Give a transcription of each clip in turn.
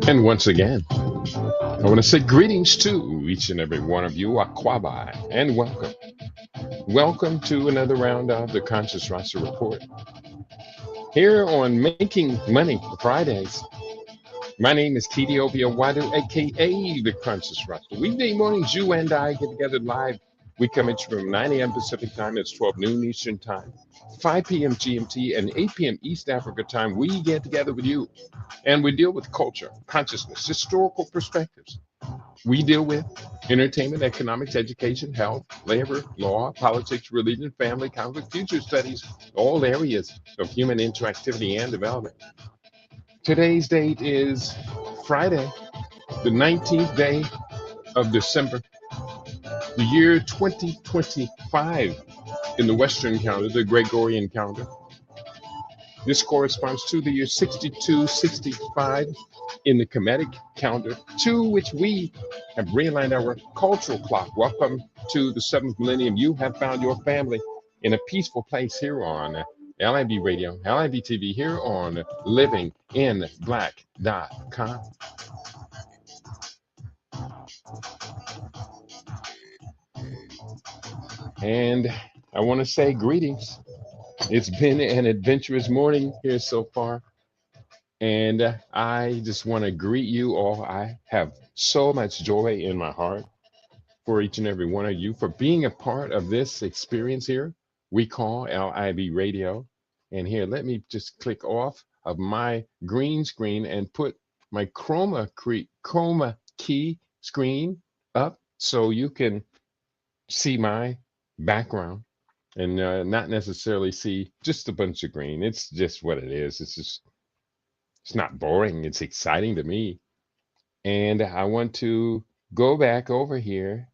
And once again, I want to say greetings to each and every one of you, Akwabai, and welcome. Welcome to another round of the Conscious Roster Report. Here on Making Money Fridays, my name is Ethiopia Wadu, aka the Conscious Roster. Weekday mornings, you and I get together live. We come at you from 9 a.m. Pacific time, it's 12 noon Eastern time, 5 p.m. GMT, and 8 p.m. East Africa time. We get together with you and we deal with culture, consciousness, historical perspectives. We deal with entertainment, economics, education, health, labor, law, politics, religion, family, conflict, future studies, all areas of human interactivity and development. Today's date is Friday, the 19th day of December, the year 2025 in the Western calendar, the Gregorian calendar. This corresponds to the year 6265 in the Kemetic calendar, to which we have realigned our cultural clock. Welcome to the seventh millennium. You have found your family in a peaceful place here on LIB Radio, LIB TV, here on livinginblack.com. And I want to say greetings. It's been an adventurous morning here so far. And I just want to greet you all. I have so much joy in my heart for each and every one of you for being a part of this experience here we call LIB Radio. And here, let me just click off of my green screen and put my chroma key screen up so you can see my background and not necessarily see just a bunch of green. It's just what it is. It's not boring. It's exciting to me. And I want to go back over here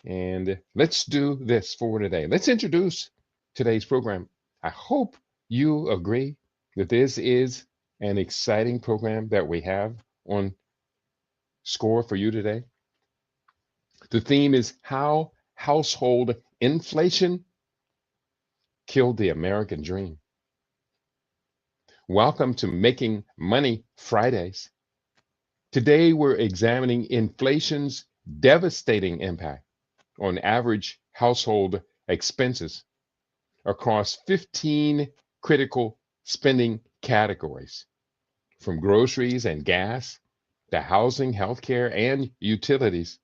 and let's do this for today. Let's introduce today's program. I hope you agree that this is an exciting program that we have on score for you today. The theme is how household inflation killed the American dream. Welcome to Making Money Fridays. Today, we're examining inflation's devastating impact on average household expenses across 15 critical spending categories, from groceries and gas to housing, healthcare, and utilities.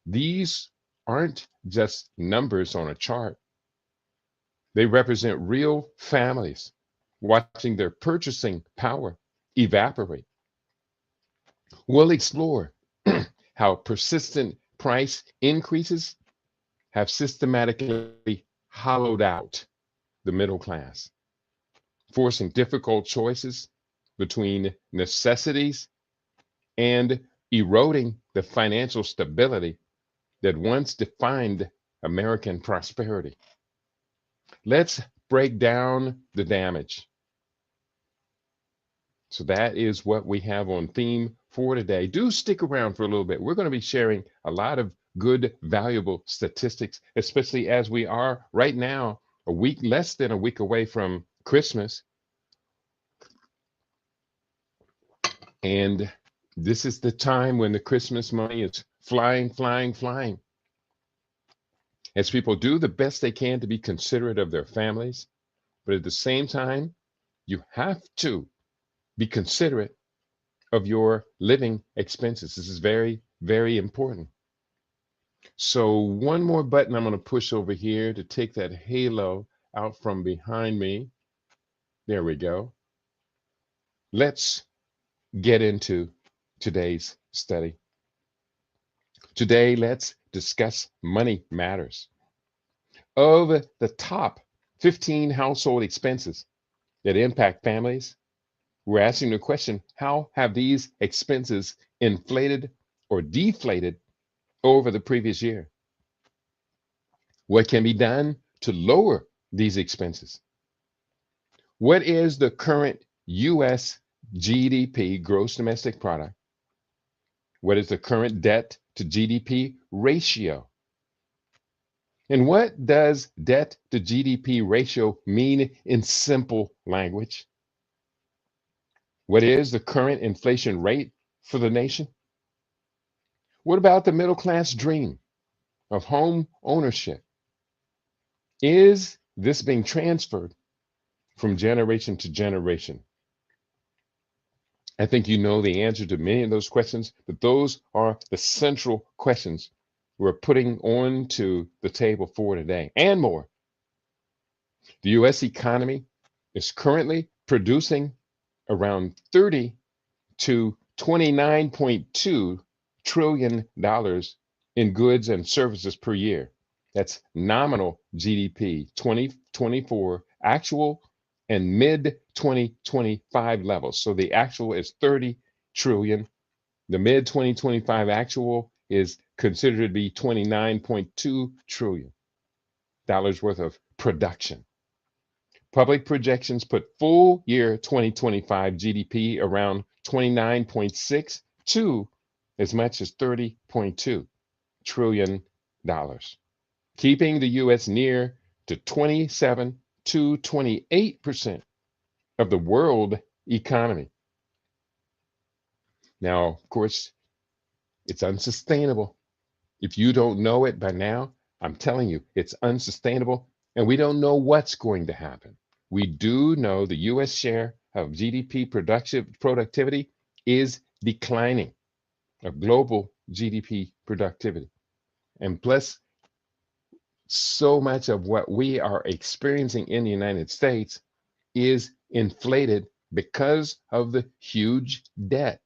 These aren't just numbers on a chart. They represent real families watching their purchasing power evaporate. We'll explore how persistent price increases have systematically hollowed out the middle class, forcing difficult choices between necessities and eroding the financial stability that once defined American prosperity. Let's break down the damage. So that is what we have on theme for today. Do stick around for a little bit. We're going to be sharing a lot of good, valuable statistics, especially as we are right now, less than a week away from Christmas. And this is the time when the Christmas money is flying, flying, flying. As people do the best they can to be considerate of their families, but at the same time, you have to be considerate of your living expenses. This is very, very important. So one more button I'm going to push over here to take that halo out from behind me. There we go. Let's get into today's study. Today, let's discuss money matters. Of the top 15 household expenses that impact families, we're asking the question, how have these expenses inflated or deflated over the previous year? What can be done to lower these expenses? What is the current U.S. GDP, gross domestic product? What is the current debt to GDP ratio? And what does debt to GDP ratio mean in simple language? What is the current inflation rate for the nation? What about the middle class dream of home ownership? Is this being transferred from generation to generation? I think you know the answer to many of those questions, but those are the central questions we're putting onto the table for today and more. The US economy is currently producing around 30 to $29.2 trillion in goods and services per year. That's nominal GDP 2024 actual and mid 2025 levels. So the actual is 30 trillion. The mid 2025 actual is considered to be $29.2 trillion worth of production. Public projections put full year 2025 GDP around 29.6 to as much as $30.2 trillion, keeping the US near to 27 to 28% of the world economy. Now, of course, it's unsustainable. If you don't know it by now, I'm telling you, it's unsustainable, and we don't know what's going to happen. We do know the US share of GDP productivity is declining, of global GDP productivity. And plus, so much of what we are experiencing in the United States is inflated because of the huge debt.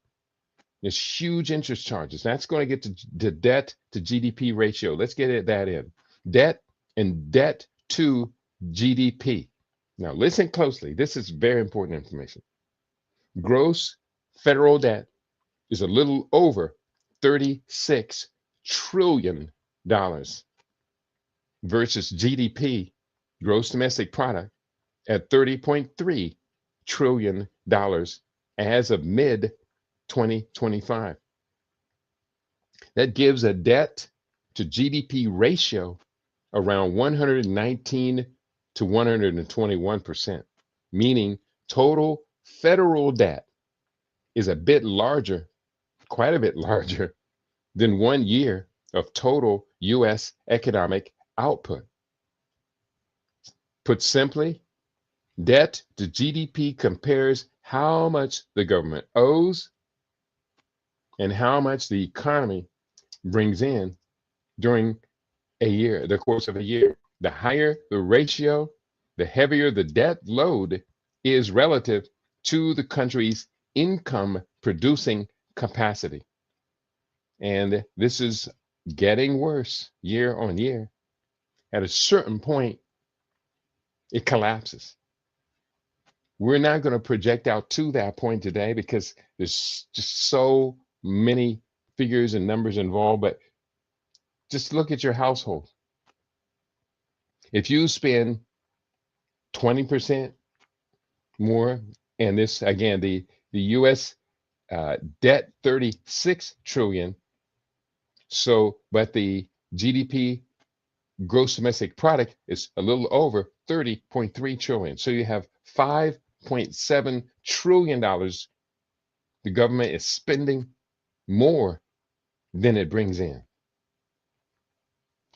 There's huge interest charges. That's going to get to the debt to GDP ratio. Let's get that in. Debt and debt to GDP. Now, listen closely. This is very important information. Gross federal debt is a little over $36 trillion versus GDP, gross domestic product, at $30.3 trillion as of mid 2025. That gives a debt to GDP ratio around 119 to 121%, meaning total federal debt is a bit larger, quite a bit larger than 1 year of total US economic output. Put simply, debt to GDP compares how much the government owes and how much the economy brings in during a year, the course of a year. The higher the ratio, the heavier the debt load is relative to the country's income producing capacity. And this is getting worse year on year. At a certain point, it collapses. We're not going to project out to that point today because there's just so many figures and numbers involved, but just look at your household. If you spend 20% more, and this again, the US debt 36 trillion. So, but the GDP, gross domestic product, is a little over 30.3 trillion. So you have $5.7 trillion the government is spending more than it brings in.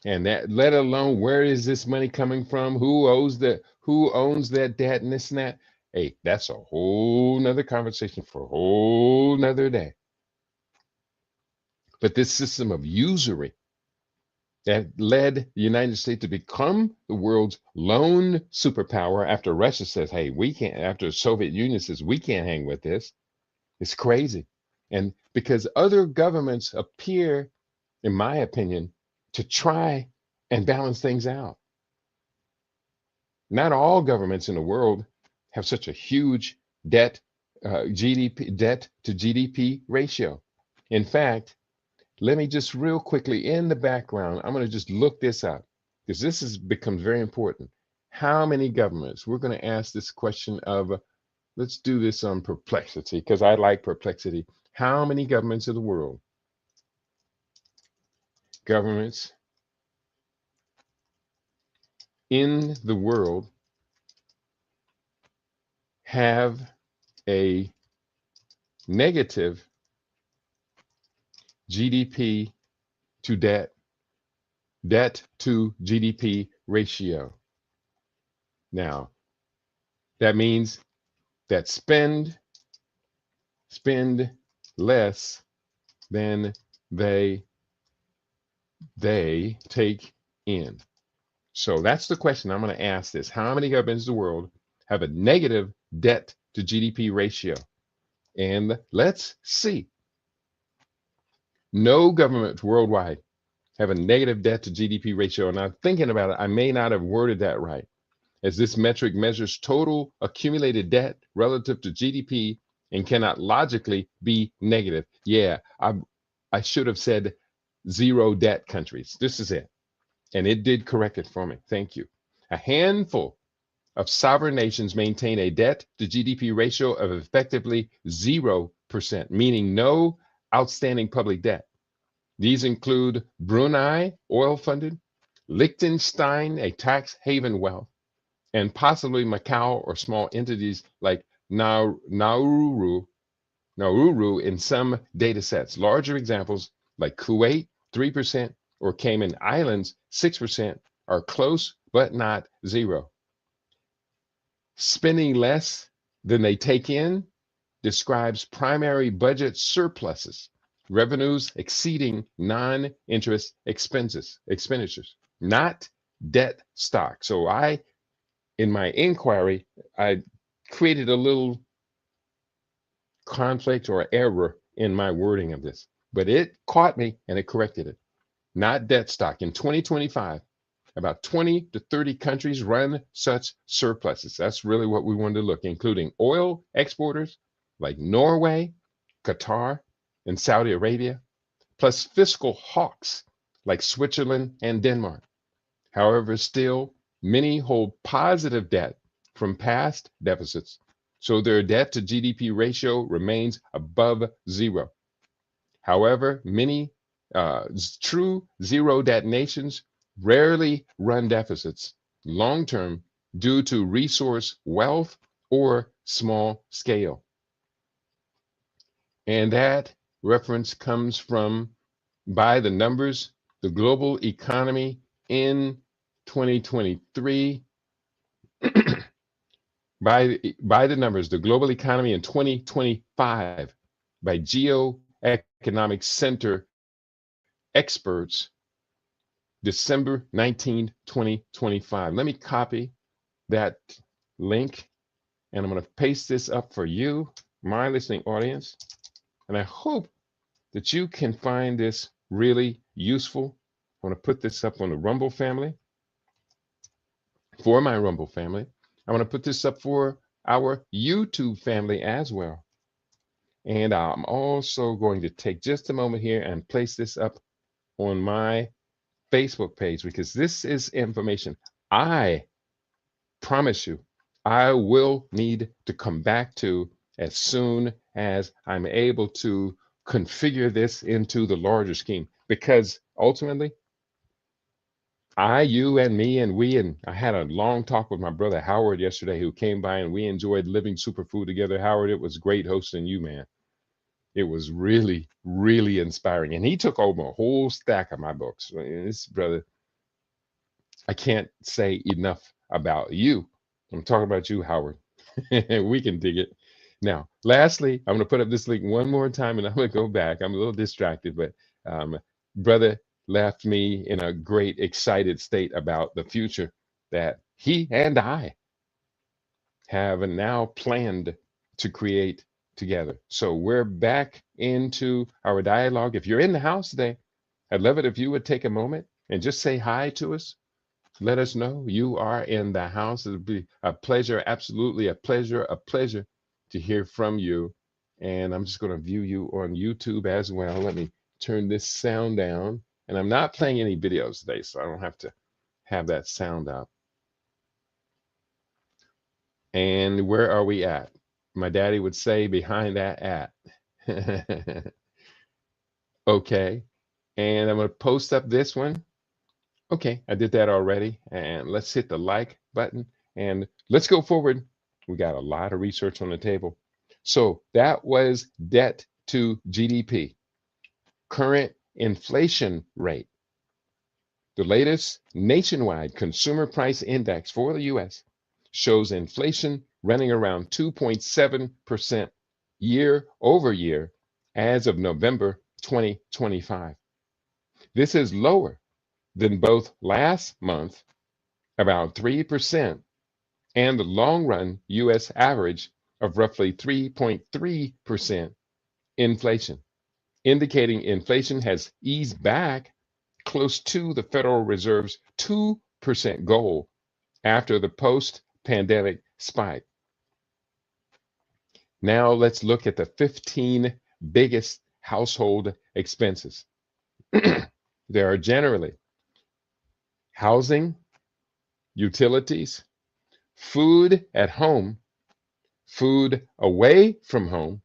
And that, let alone where is this money coming from? Who owns that debt and this and that? Hey, that's a whole nother conversation for a whole nother day. But this system of usury that led the United States to become the world's lone superpower after Russia says, hey, we can't, after the Soviet Union says, we can't hang with this. It's crazy. And because other governments appear, in my opinion, to try and balance things out. Not all governments in the world have such a huge debt debt to GDP ratio. In fact, let me just real quickly in the background, I'm going to just look this up because becomes very important. How many governments? We're going to ask this question of, let's do this on Perplexity because I like Perplexity. How many governments of the world? Governments in the world have a negative GDP to debt to GDP ratio. Now, that means that spend less than they take in. So that's the question I'm going to ask this. How many governments in the world have a negative debt to GDP ratio? And let's see. No government worldwide have a negative debt to GDP ratio. And I'm thinking about it, I may not have worded that right, as this metric measures total accumulated debt relative to GDP and cannot logically be negative. Yeah, I should have said zero debt countries. This is it. And it did correct it for me. Thank you. A handful of sovereign nations maintain a debt to GDP ratio of effectively 0%, meaning no outstanding public debt. These include Brunei, oil funded, Liechtenstein, a tax haven wealth, and possibly Macau or small entities like Nauru in some data sets. Larger examples like Kuwait, 3%, or Cayman Islands, 6%, are close but not zero. Spending less than they take in describes primary budget surpluses, revenues exceeding non-interest expenditures, not debt stock. So in my inquiry, I created a little conflict or error in my wording of this, but it caught me and it corrected it. Not debt stock. In 2025, about 20 to 30 countries run such surpluses. That's really what we wanted to look, including oil exporters like Norway, Qatar, and Saudi Arabia, plus fiscal hawks like Switzerland and Denmark. However, still, many hold positive debt from past deficits, so their debt to GDP ratio remains above zero. However, many true zero debt nations rarely run deficits long term due to resource wealth or small scale. And that reference comes from by the numbers, the global economy in 2023. by the numbers, the global economy in 2025 by Geoeconomic Center experts, December 19, 2025. Let me copy that link and I'm going to paste this up for you, my listening audience. And I hope that you can find this really useful. I want to put this up on the Rumble family, for my Rumble family. I want to put this up for our YouTube family as well. And I'm also going to take just a moment here and place this up on my Facebook page, because this is information I promise you I will need to come back to as soon as I'm able to configure this into the larger scheme. Because ultimately, you and me and we, and I had a long talk with my brother Howard yesterday, who came by, and we enjoyed living superfood together. Howard, it was great hosting you, man. It was really, really inspiring. And he took over a whole stack of my books. This brother, I can't say enough about you. I'm talking about you, Howard. We can dig it. Now, lastly, I'm going to put up this link one more time and I'm going to go back. I'm a little distracted, but brother left me in a great, excited state about the future that he and I have now planned to create together. So we're back into our dialogue. If you're in the house today, I'd love it if you would take a moment and just say hi to us. Let us know you are in the house. It'll be a pleasure, absolutely a pleasure to hear from you. And I'm just going to view you on YouTube as well. Let me turn this sound down. And I'm not playing any videos today, so I don't have to have that sound up. And where are we at? My daddy would say behind that at. Okay. And I'm going to post up this one. Okay, I did that already. And let's hit the like button and let's go forward. We got a lot of research on the table. So that was debt to GDP, current inflation rate. The latest nationwide consumer price index for the US shows inflation running around 2.7% year over year as of November 2025. This is lower than both last month, about 3%, and the long run US average of roughly 3.3% inflation, indicating inflation has eased back close to the Federal Reserve's 2% goal after the post pandemic spike. Now let's look at the 15 biggest household expenses. There are generally housing, utilities, food at home, food away from home,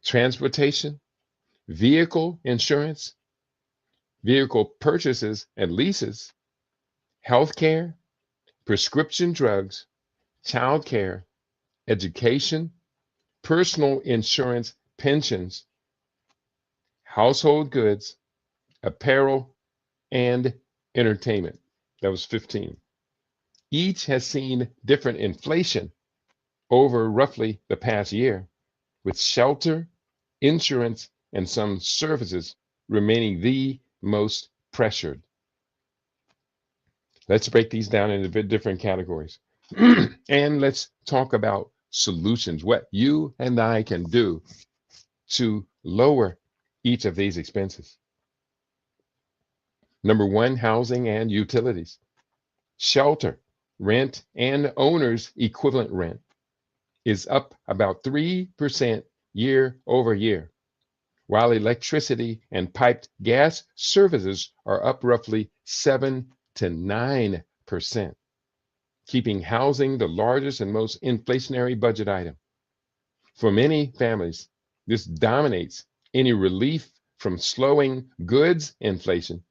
transportation, vehicle insurance, vehicle purchases and leases, healthcare, prescription drugs, childcare, education, personal insurance, pensions, household goods, apparel, and entertainment. That was 15. Each has seen different inflation over roughly the past year, with shelter, insurance, and some services remaining the most pressured. Let's break these down into different categories. And let's talk about solutions, what you and I can do to lower each of these expenses. Number one, housing and utilities. Shelter, rent, and owner's equivalent rent is up about 3% year over year, while electricity and piped gas services are up roughly 7 to 9%, keeping housing the largest and most inflationary budget item. For many families, this dominates any relief from slowing goods inflation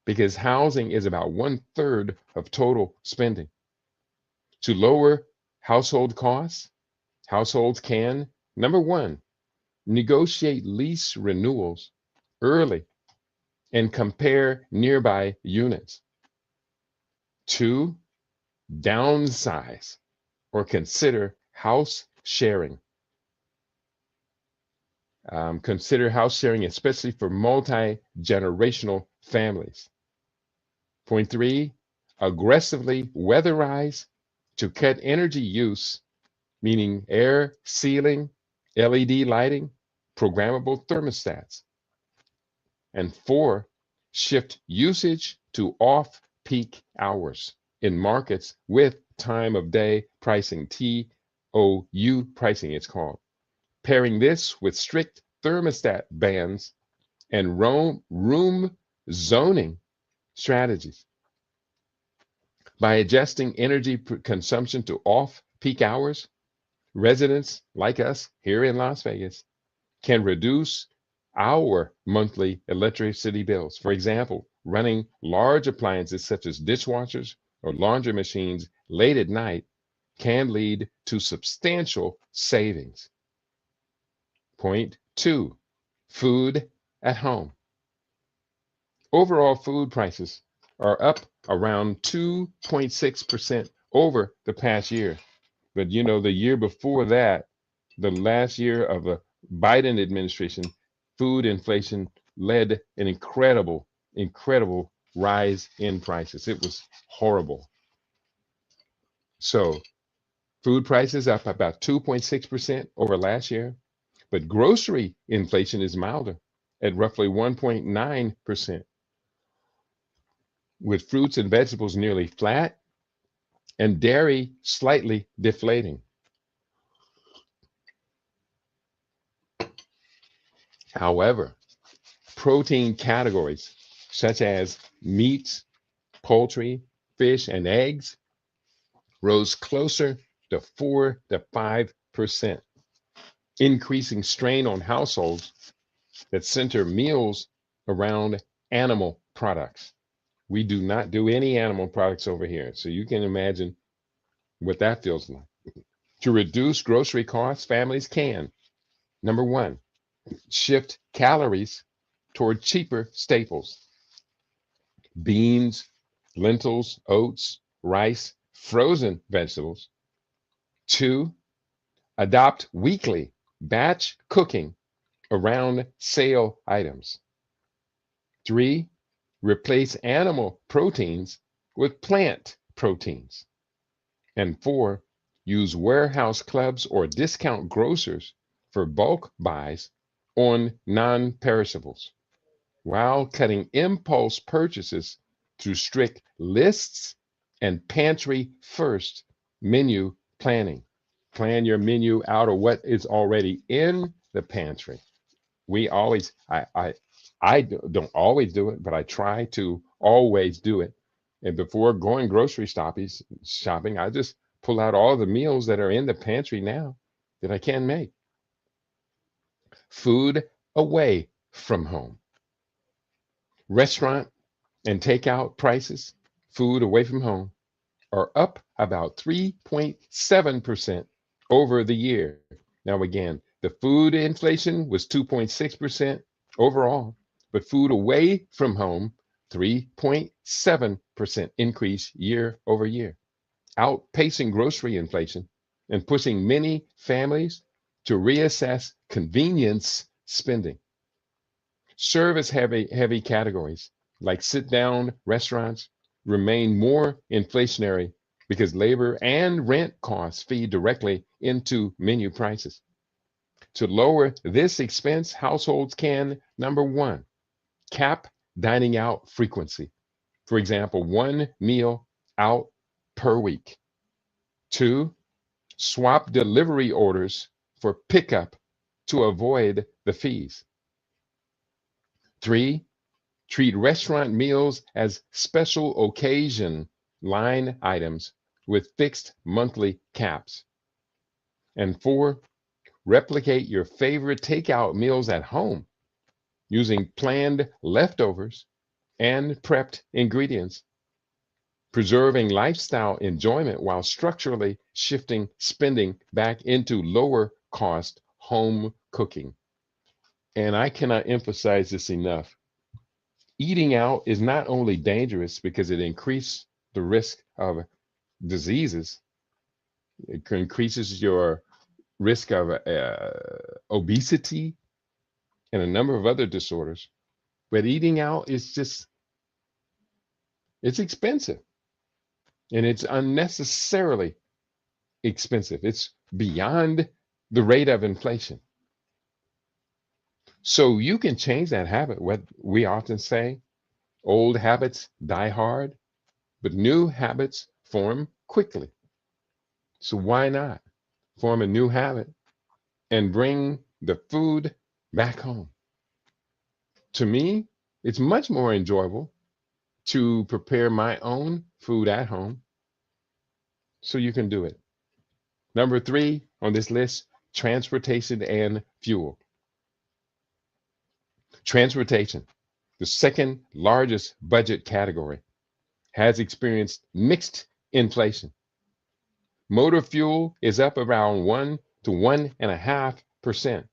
because housing is about one third of total spending. To lower household costs, households can, number one, negotiate lease renewals early and compare nearby units. Two, downsize or consider house sharing. Consider house sharing, especially for multi generational families. Point three, aggressively weatherize to cut energy use, meaning air sealing, LED lighting, programmable thermostats. And four, shift usage to off peak hours in markets with time of day pricing, TOU pricing, it's called. Pairing this with strict thermostat bans and room zoning strategies. By adjusting energy consumption to off peak hours, residents like us here in Las Vegas can reduce our monthly electricity bills. For example, running large appliances such as dishwashers or laundry machines late at night can lead to substantial savings. Point two, food at home. Overall food prices are up around 2.6% over the past year. But you know, the year before that, the last year of the Biden administration, food inflation led an incredible rise in prices. It was horrible. So food prices up about 2.6% over last year, but grocery inflation is milder at roughly 1.9%, with fruits and vegetables nearly flat and dairy slightly deflating. However, protein categories such as meats, poultry, fish, and eggs rose closer to 4 to 5%, increasing strain on households that center meals around animal products. We do not do any animal products over here. So you can imagine what that feels like. To reduce grocery costs, families can, number one, shift calories toward cheaper staples: beans, lentils, oats, rice, frozen vegetables. Two, adopt weekly batch cooking around sale items. Three, replace animal proteins with plant proteins. And four, use warehouse clubs or discount grocers for bulk buys on non perishables, while cutting impulse purchases through strict lists and pantry first menu planning. Plan your menu out of what is already in the pantry. We always, don't always do it, but I try to always do it. And before going grocery shopping, I just pull out all the meals that are in the pantry now that I can make. Food away from home. Restaurant and takeout prices, food away from home, are up about 3.7% over the year. Now, again, the food inflation was 2.6% overall, but food away from home, 3.7% increase year over year, outpacing grocery inflation and pushing many families to reassess convenience spending. Service heavy categories like sit down restaurants remain more inflationary because labor and rent costs feed directly into menu prices. To lower this expense, households can, number one, cap dining out frequency. For example, one meal out per week. Two, swap delivery orders for pickup to avoid the fees. Three, treat restaurant meals as special occasion line items with fixed monthly caps. And four, replicate your favorite takeout meals at home using planned leftovers and prepped ingredients, preserving lifestyle enjoyment while structurally shifting spending back into lower cost home cooking. And I cannot emphasize this enough. Eating out is not only dangerous because it increases the risk of diseases, it increases your risk of obesity and a number of other disorders, but eating out is just, it's expensive, and it's unnecessarily expensive. It's beyond the rate of inflation. So you can change that habit. What we often say, old habits die hard, but new habits form quickly. So why not form a new habit and bring the food back home? To me, it's much more enjoyable to prepare my own food at home, so you can do it. Number three on this list, transportation and fuel. Transportation, the second largest budget category, has experienced mixed inflation. Motor fuel is up around 1 to 1.5%,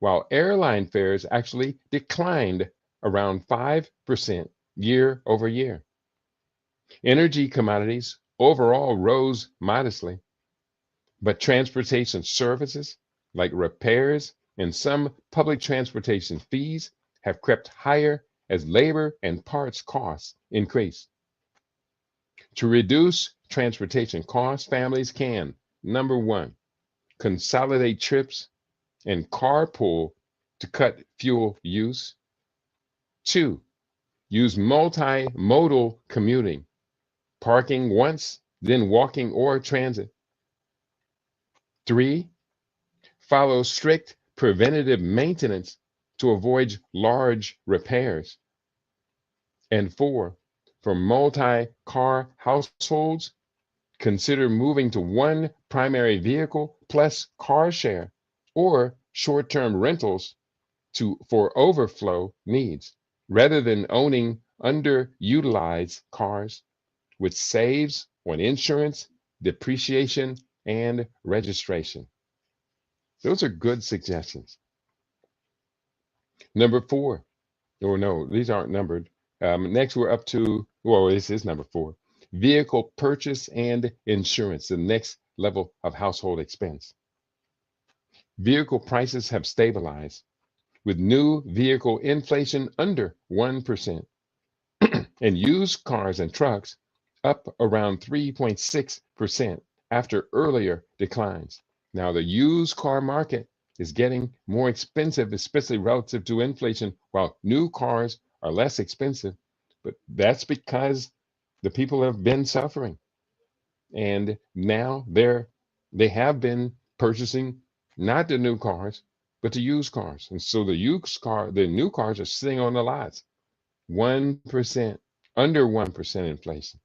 while airline fares actually declined around 5% year over year. Energy commodities overall rose modestly, but transportation services like repairs and some public transportation fees have crept higher as labor and parts costs increase. To reduce transportation costs, families can, number one, consolidate trips and carpool to cut fuel use. Two, use multimodal commuting, parking once, then walking or transit. Three, follow strict preventative maintenance to avoid large repairs. And four, for multi-car households, consider moving to one primary vehicle plus car share or short-term rentals for overflow needs, rather than owning underutilized cars, which saves on insurance, depreciation, and registration. Those are good suggestions. Number four, oh no, these aren't numbered. Next, we're up to, well, this is number four, vehicle purchase and insurance, the next level of household expense. Vehicle prices have stabilized with new vehicle inflation under 1% and used cars and trucks up around 3.6% after earlier declines. Now, the used car market is getting more expensive, especially relative to inflation, while new cars are less expensive. But that's because the people have been suffering. And now they have been purchasing not the new cars, but the used cars. And so the new cars are sitting on the lots, 1%, under 1% inflation.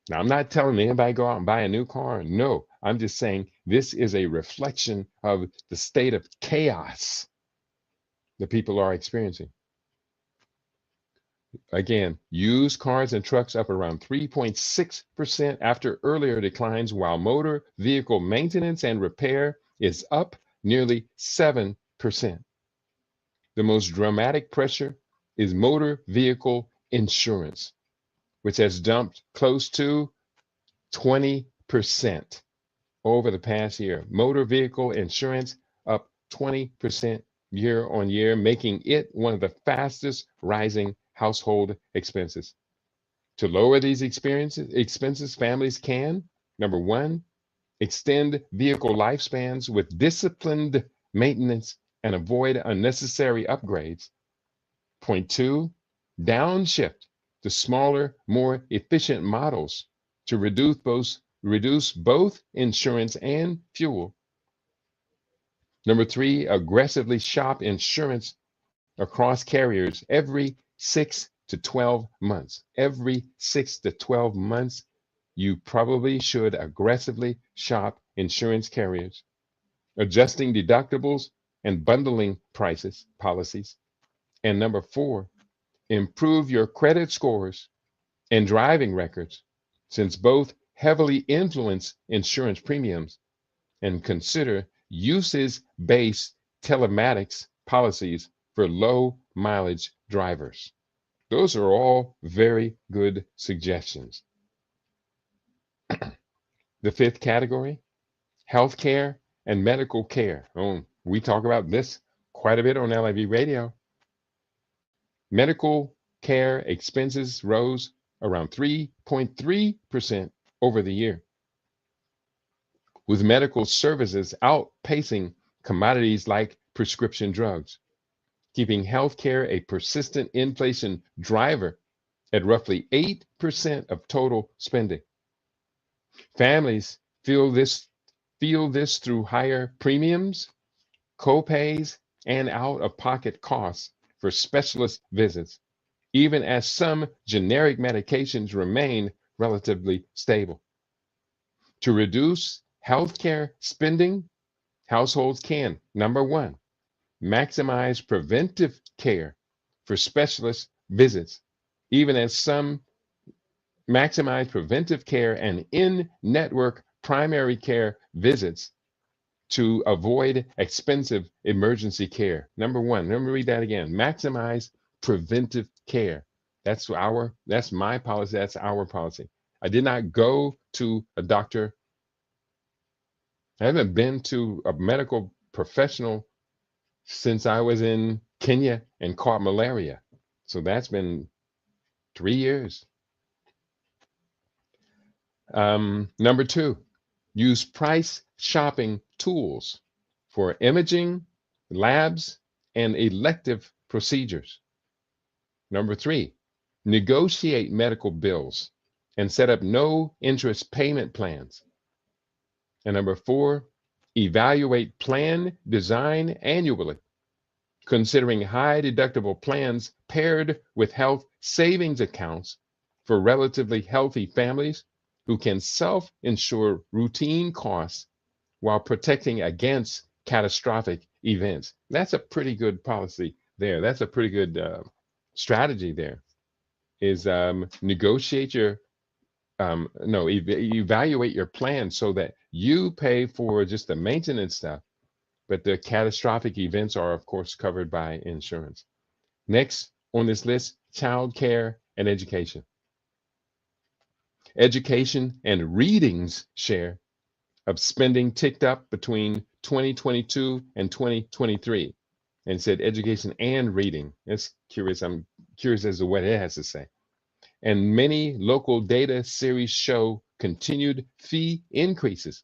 Now, I'm not telling anybody go out and buy a new car. No, I'm just saying this is a reflection of the state of chaos that people are experiencing. Again, used cars and trucks up around 3.6% after earlier declines, while motor vehicle maintenance and repair is up nearly 7%. The most dramatic pressure is motor vehicle insurance, which has jumped close to 20% over the past year. Motor vehicle insurance up 20% year on year, making it one of the fastest rising household expenses. To lower these expenses, families can, number one, extend vehicle lifespans with disciplined maintenance and avoid unnecessary upgrades. Point two, downshift to smaller, more efficient models to reduce both insurance and fuel. Number three, aggressively shop insurance across carriers every 6 to 12 months. Every 6 to 12 months, you probably should aggressively shop insurance carriers, adjusting deductibles and bundling policies. And number four, improve your credit scores and driving records, since both heavily influence insurance premiums, and consider usage-based telematics policies for low mileage drivers. Those are all very good suggestions. The fifth category, healthcare and medical care. Oh, we talk about this quite a bit on LIV radio. Medical care expenses rose around 3.3% over the year, with medical services outpacing commodities like prescription drugs, keeping healthcare a persistent inflation driver at roughly 8% of total spending. Families feel this through higher premiums, co-pays, and out-of-pocket costs for specialist visits, even as some generic medications remain relatively stable. To reduce healthcare spending, households can, number one, maximize preventive care for specialist visits, even as some maximize preventive care and in-network primary care visits to avoid expensive emergency care. Number one, let me read that again. Maximize preventive care. That's my policy. That's our policy. I did not go to a doctor. I haven't been to a medical professional since I was in Kenya and caught malaria. So that's been 3 years. Number two, use price shopping tools for imaging, labs, and elective procedures. Number three, negotiate medical bills and set up no interest payment plans. And number four, evaluate plan design annually, considering high deductible plans paired with health savings accounts for relatively healthy families who can self-insure routine costs while protecting against catastrophic events. That's a pretty good policy there. That's a pretty good strategy there. is negotiate your no, evaluate your plan so that you pay for just the maintenance stuff, but the catastrophic events are, of course, covered by insurance. Next on this list, child care and education. Education and readings share of spending ticked up between 2022 and 2023. And said education and reading. It's curious. I'm curious as to what it has to say. And many local data series show continued fee increases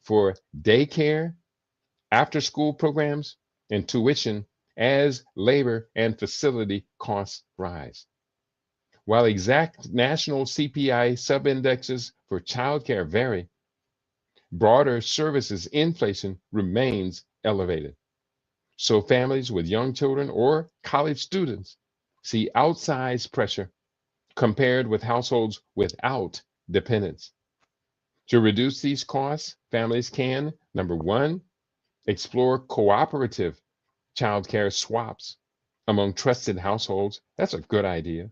for daycare, after school programs, and tuition as labor and facility costs rise. While exact national CPI subindexes for childcare vary, broader services inflation remains elevated. So families with young children or college students see outsized pressure compared with households without dependents. To reduce these costs, families can, number one, explore cooperative childcare swaps among trusted households. That's a good idea.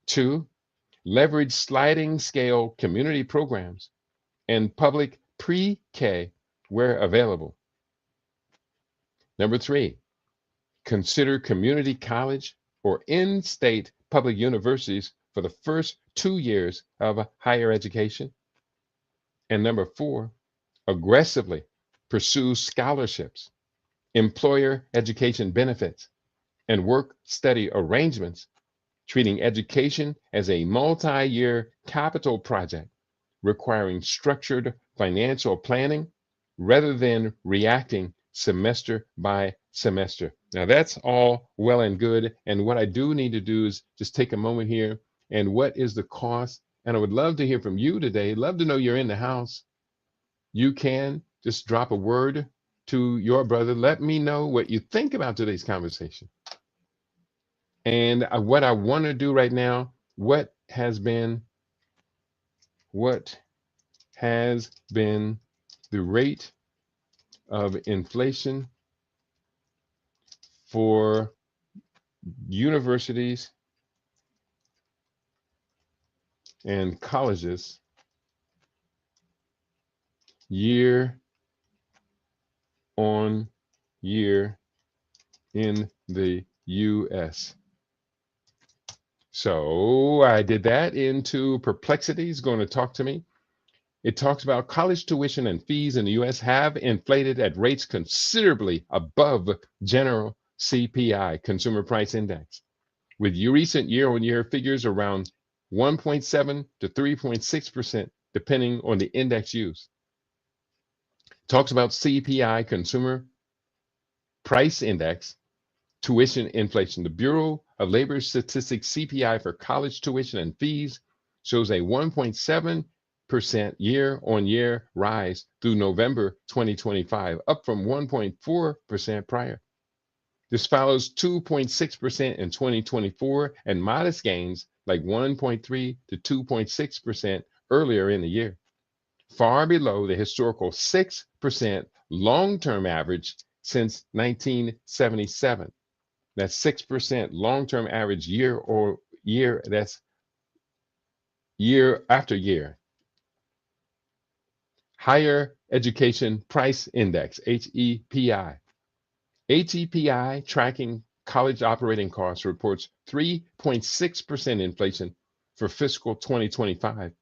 Two, leverage sliding scale community programs and public pre-K where available. Number three, consider community college or in-state public universities for the first 2 years of higher education. And number four, aggressively pursue scholarships, employer education benefits, and work study arrangements, treating education as a multi-year capital project requiring structured financial planning rather than reacting semester by semester. Now, that's all well and good. And what I do need to do is just take a moment here. And what is the cost? And I would love to hear from you today. Love to know you're in the house. You can just drop a word to your brother. Let me know what you think about today's conversation. And what I want to do right now, what has been the rate of inflation for universities and colleges year on year in the US. So I did that into Perplexities, going to talk to me. It talks about college tuition and fees in the US have inflated at rates considerably above general CPI, Consumer Price Index, with recent year-on-year figures around 1.7 to 3.6%, depending on the index used. Talks about CPI, Consumer Price Index, tuition inflation. The Bureau of Labor Statistics CPI for college tuition and fees shows a 1.7% year-on-year rise through November 2025, up from 1.4% prior. This follows 2.6% in 2024 and modest gains like 1.3 to 2.6% earlier in the year, far below the historical 6% long-term average since 1977. That's 6% long-term average year or year, that's year after year. Higher Education Price Index, HEPI. HEPI tracking college operating costs reports 3.6% inflation for fiscal 2025,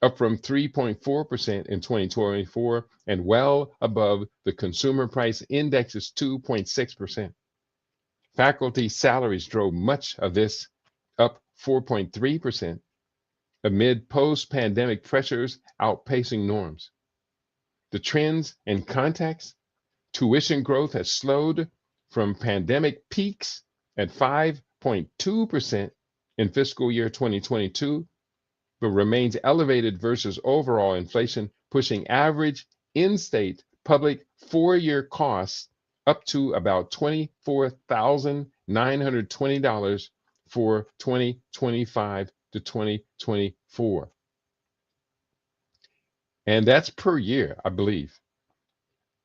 up from 3.4% in 2024 and well above the Consumer Price Index's 2.6%. Faculty salaries drove much of this, up 4.3%, amid post-pandemic pressures outpacing norms. The trends and context: tuition growth has slowed from pandemic peaks at 5.2% in fiscal year 2022, but remains elevated versus overall inflation, pushing average in-state public four-year costs up to about $24,920 for 2025 to 2024. And that's per year, I believe.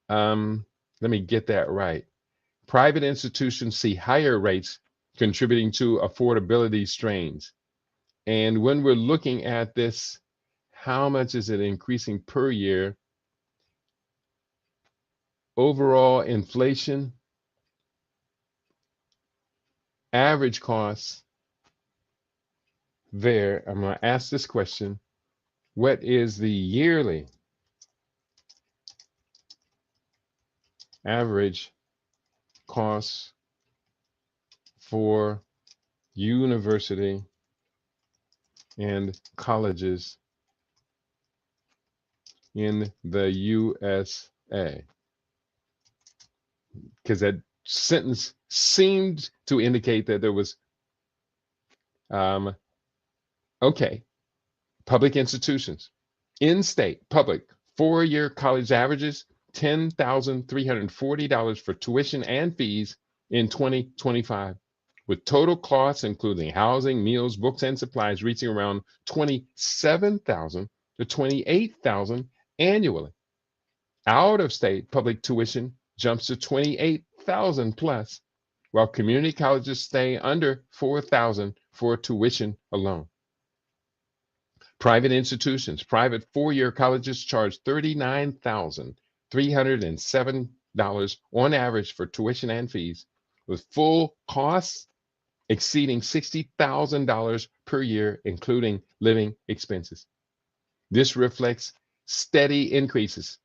Let me get that right. Private institutions see higher rates contributing to affordability strains. And when we're looking at this, how much is it increasing per year? Overall inflation, average costs there. I'm going to ask this question. What is the yearly average cost for university and colleges in the USA? Because that sentence seemed to indicate that there was, okay, public institutions, in-state public 4-year college averages $10,340 for tuition and fees in 2025, with total costs including housing, meals, books, and supplies reaching around $27,000 to $28,000 annually. Out of state public tuition jumps to $28,000 plus, while community colleges stay under $4,000 for tuition alone. Private institutions, private 4-year colleges charge $39,307 on average for tuition and fees, with full costs exceeding $60,000 per year, including living expenses. This reflects steady increases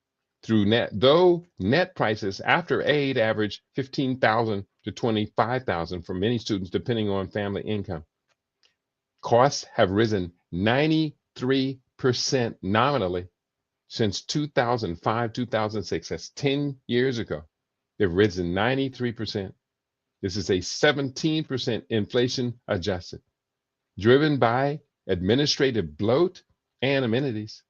through though net prices after aid average $15,000 to $25,000 for many students, depending on family income. Costs have risen 93% nominally since 2005, 2006. That's 10 years ago. They've risen 93%. This is a 17% inflation adjusted, driven by administrative bloat and amenities.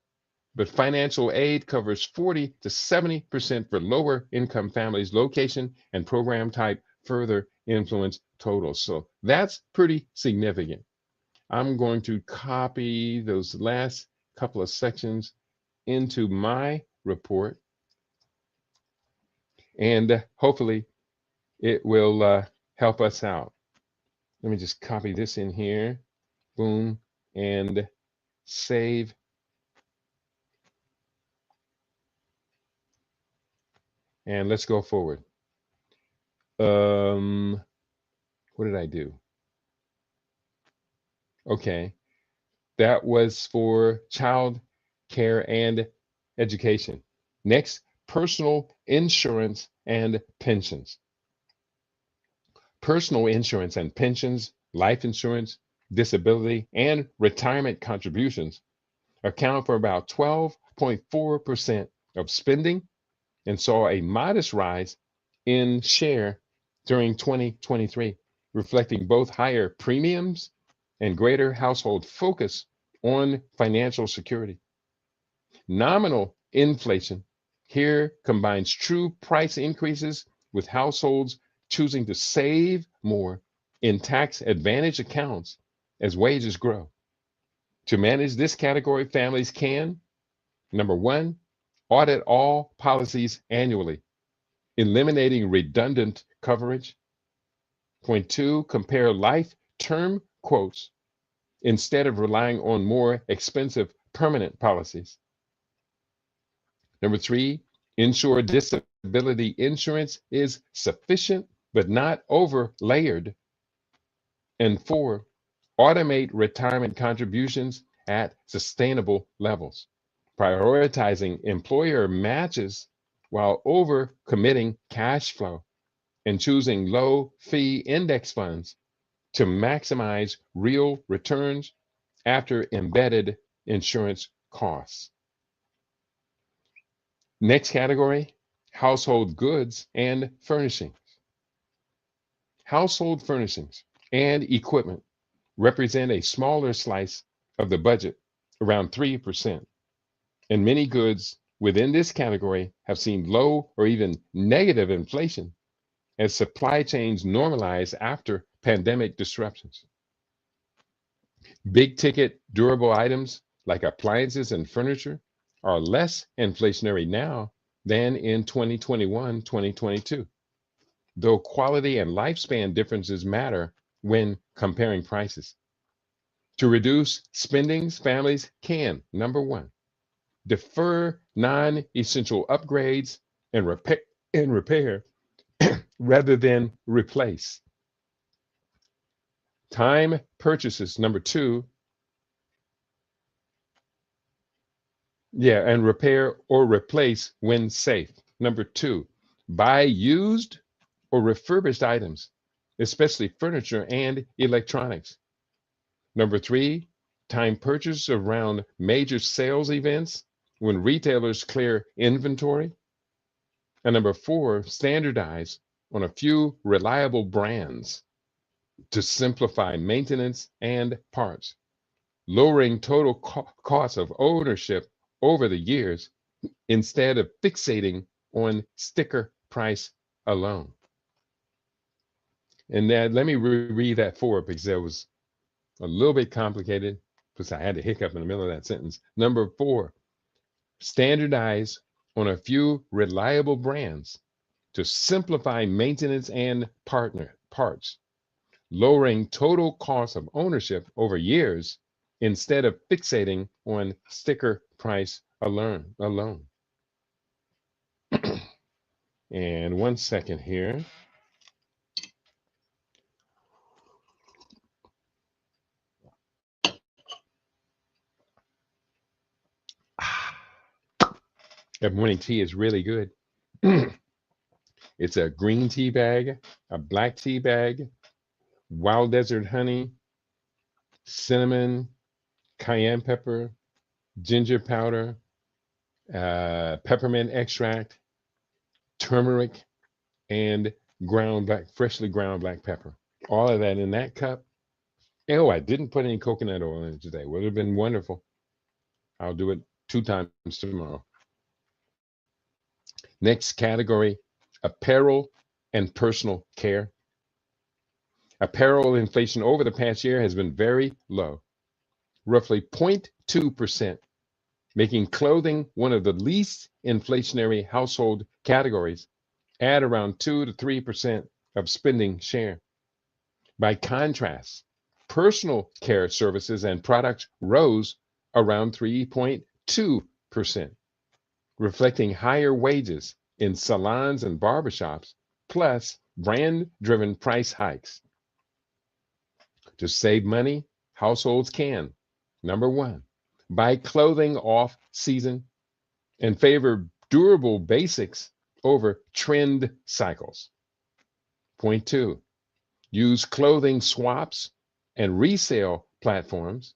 But financial aid covers 40 to 70% for lower income families. Location and program type further influence totals. So that's pretty significant. I'm going to copy those last couple of sections into my report, and hopefully it will help us out. Let me just copy this in here, boom, and save. And let's go forward. What did I do? Okay, that was for child care and education. Next, personal insurance and pensions. Personal insurance and pensions, life insurance, disability, and retirement contributions account for about 12.4% of spending and saw a modest rise in share during 2023, reflecting both higher premiums and greater household focus on financial security. Nominal inflation here combines true price increases with households choosing to save more in tax advantage accounts as wages grow. To manage this category, families can, number one, audit all policies annually, eliminating redundant coverage. Point two, compare life term quotes instead of relying on more expensive permanent policies. Number three, ensure disability insurance is sufficient but not over layered. And four, automate retirement contributions at sustainable levels, prioritizing employer matches while over committing cash flow, and choosing low fee index funds to maximize real returns after embedded insurance costs. Next category, household goods and furnishings. Household furnishings and equipment represent a smaller slice of the budget, around 3%. And many goods within this category have seen low or even negative inflation as supply chains normalize after pandemic disruptions. Big ticket durable items like appliances and furniture are less inflationary now than in 2021, 2022, though quality and lifespan differences matter when comparing prices. To reduce spendings, families can, number one, defer non-essential upgrades and repair rather than replace. Time purchases, number two, and repair or replace when safe. Number two, buy used or refurbished items, especially furniture and electronics. Number three, time purchase around major sales events when retailers clear inventory. And number four, standardize on a few reliable brands to simplify maintenance and parts, lowering total cost of ownership over the years instead of fixating on sticker price alone. And then let me reread that four because that was a little bit complicated because I had a hiccup in the middle of that sentence. Number four, standardize on a few reliable brands to simplify maintenance and parts, lowering total cost of ownership over years instead of fixating on sticker price alone. And 1 second here. That morning tea is really good. It's a green tea bag, a black tea bag, wild desert honey, cinnamon, cayenne pepper, ginger powder, peppermint extract, turmeric, and freshly ground black pepper. All of that in that cup. Oh, I didn't put any coconut oil in it today. Would have been wonderful. I'll do it 2 times tomorrow. Next category, apparel and personal care. Apparel inflation over the past year has been very low, roughly 0.2%, making clothing one of the least inflationary household categories at around 2 to 3% of spending share. By contrast, personal care services and products rose around 3.2%, reflecting higher wages in salons and barbershops, plus brand-driven price hikes. To save money, households can, number one, buy clothing off season and favor durable basics over trend cycles. Point two, use clothing swaps and resale platforms,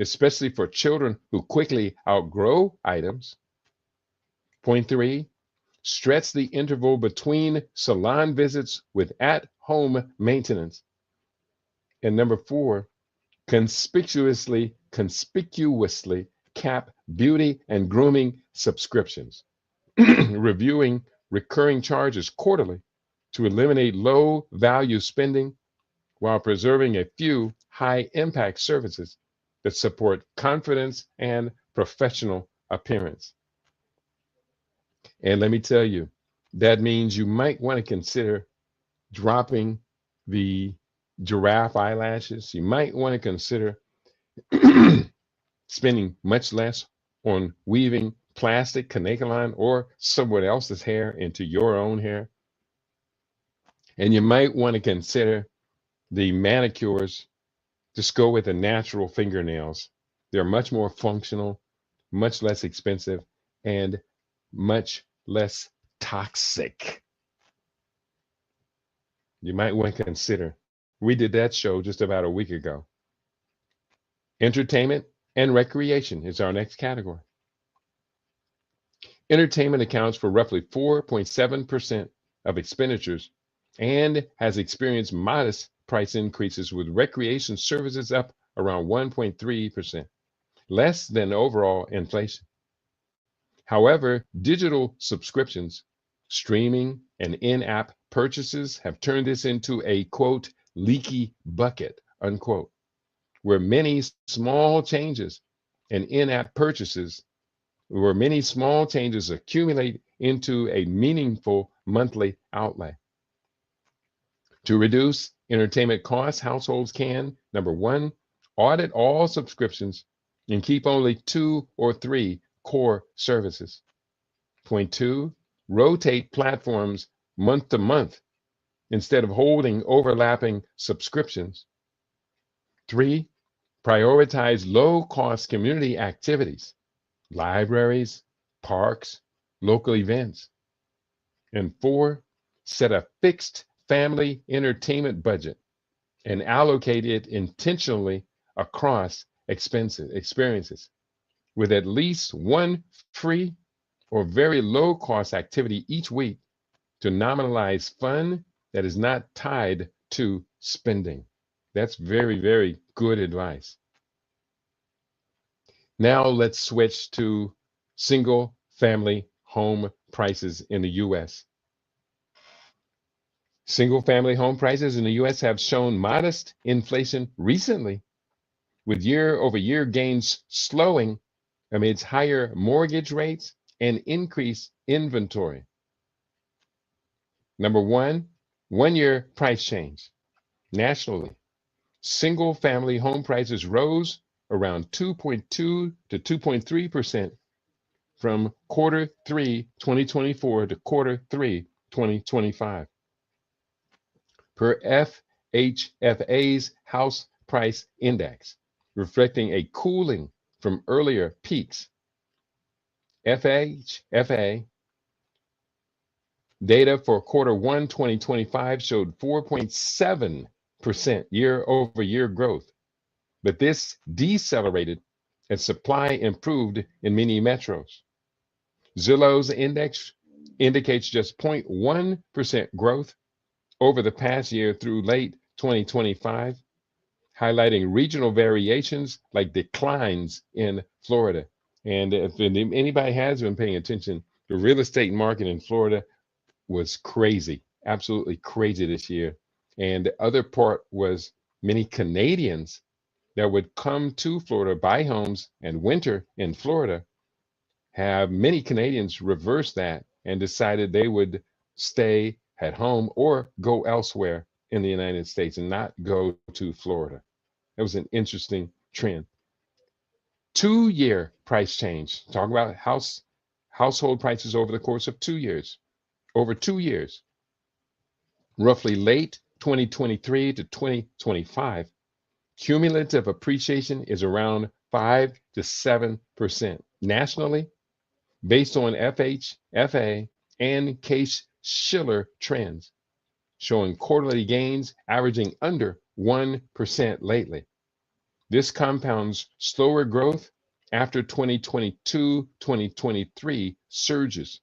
especially for children who quickly outgrow items. Point three, stretch the interval between salon visits with at-home maintenance. And number four, conspicuously cap beauty and grooming subscriptions, reviewing recurring charges quarterly to eliminate low value spending while preserving a few high impact services that support confidence and professional appearance. And let me tell you, that means you might want to consider dropping the giraffe eyelashes. You might want to consider spending much less on weaving plastic, canacoline, or someone else's hair into your own hair. And you might want to consider the manicures. Just go with the natural fingernails. They're much more functional, much less expensive, and much less toxic. You might want to consider. We did that show just about a week ago. Entertainment and recreation is our next category. Entertainment accounts for roughly 4.7% of expenditures and has experienced modest price increases, with recreation services up around 1.3%, less than overall inflation. However, digital subscriptions, streaming, and in-app purchases have turned this into a, quote, leaky bucket, unquote, where many small changes accumulate into a meaningful monthly outlay. To reduce entertainment costs, households can, number one, Audit all subscriptions and keep only 2 or 3 core services. Point 2, rotate platforms month to month instead of holding overlapping subscriptions. 3, prioritize low-cost community activities, libraries, parks, local events. And 4, set a fixed family entertainment budget and allocate it intentionally across experiences with at least one free or very low cost activity each week to nominalize fun that is not tied to spending. That's very, very good advice. Now let's switch to single family home prices in the US. Single family home prices in the US have shown modest inflation recently, with year over year gains slowing amidst higher mortgage rates and increased inventory. Number one, 1 year price change. Nationally, single family home prices rose around 2.2 to 2.3% from quarter three 2024 to quarter three 2025. Per FHFA's House Price Index, reflecting a cooling from earlier peaks. FHFA data for quarter one 2025 showed 4.7% year over year growth, but this decelerated as supply improved in many metros. Zillow's index indicates just 0.1% growth over the past year through late 2025, highlighting regional variations like declines in Florida. And if anybody has been paying attention, the real estate market in Florida was crazy, absolutely crazy this year. And the other part was many Canadians that would come to Florida, buy homes, and winter in Florida. Have many Canadians reversed that and decided they would stay at home or go elsewhere in the United States and not go to Florida. That was an interesting trend. 2 year price change. Talk about household prices over the course of 2 years. Over 2 years, roughly late 2023 to 2025, cumulative appreciation is around 5 to 7% nationally, based on FHFA and Case-Shiller trends, showing quarterly gains averaging under 1% lately. This compounds slower growth after 2022-2023 surges,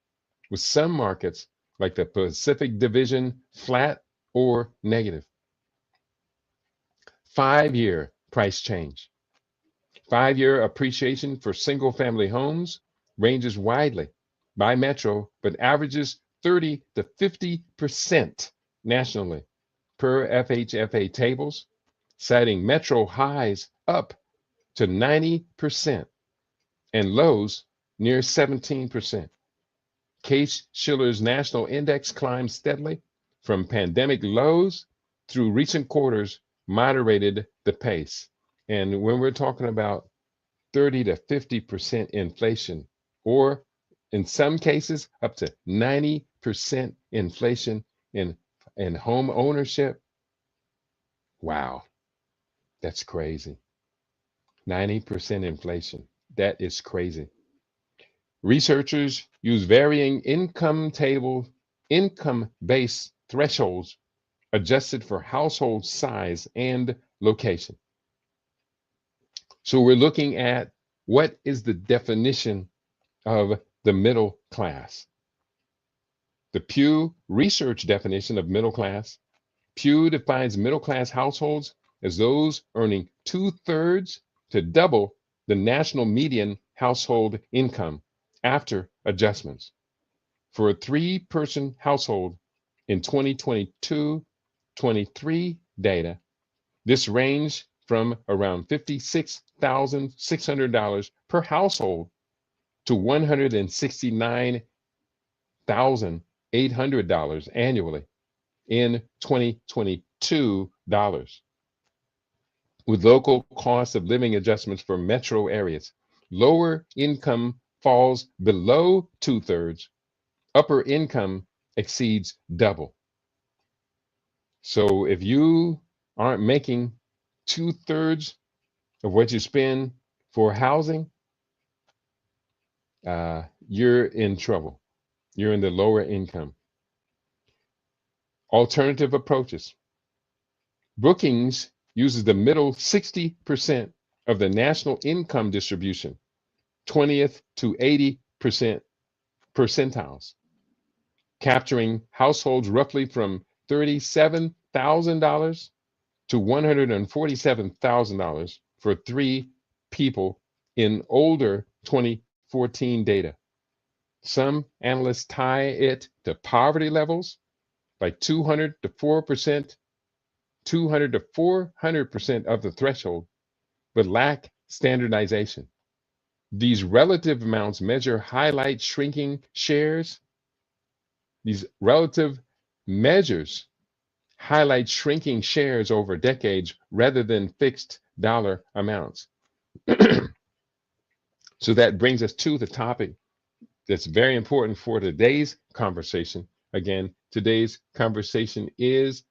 with some markets like the Pacific Division flat or negative. 5 year price change. 5 year appreciation for single family homes ranges widely by metro, but averages 30 to 50% nationally per FHFA tables, citing metro highs up to 90% and lows near 17%. Case-Shiller's national index climbed steadily from pandemic lows through recent quarters, moderated the pace. And when we're talking about 30 to 50% inflation, or in some cases up to 90% inflation in home ownership, wow, that's crazy. 90% inflation. That is crazy. Researchers use varying income-based thresholds adjusted for household size and location. So we're looking at what is the definition of the middle class. The Pew Research definition of middle class. Pew defines middle class households as those earning 2/3 to double the national median household income after adjustments. For a 3-person household in 2022-23 data, this ranged from around $56,600 per household to $169,800 annually in 2022 dollars. with local cost of living adjustments for metro areas. Lower income falls below 2/3, upper income exceeds double. So if you aren't making 2/3 of what you spend for housing, you're in trouble. You're in the lower income. Alternative approaches. Brookings uses the middle 60% of the national income distribution, 20th to 80% percentiles, capturing households roughly from $37,000 to $147,000 for three people in older 2014 data. Some analysts tie it to poverty levels by 200 to 4%, 200 to 400% of the threshold, but lack standardization. These relative amounts measure highlight shrinking shares. These relative measures highlight shrinking shares over decades rather than fixed dollar amounts. So that brings us to the topic that's very important for today's conversation. Again, today's conversation is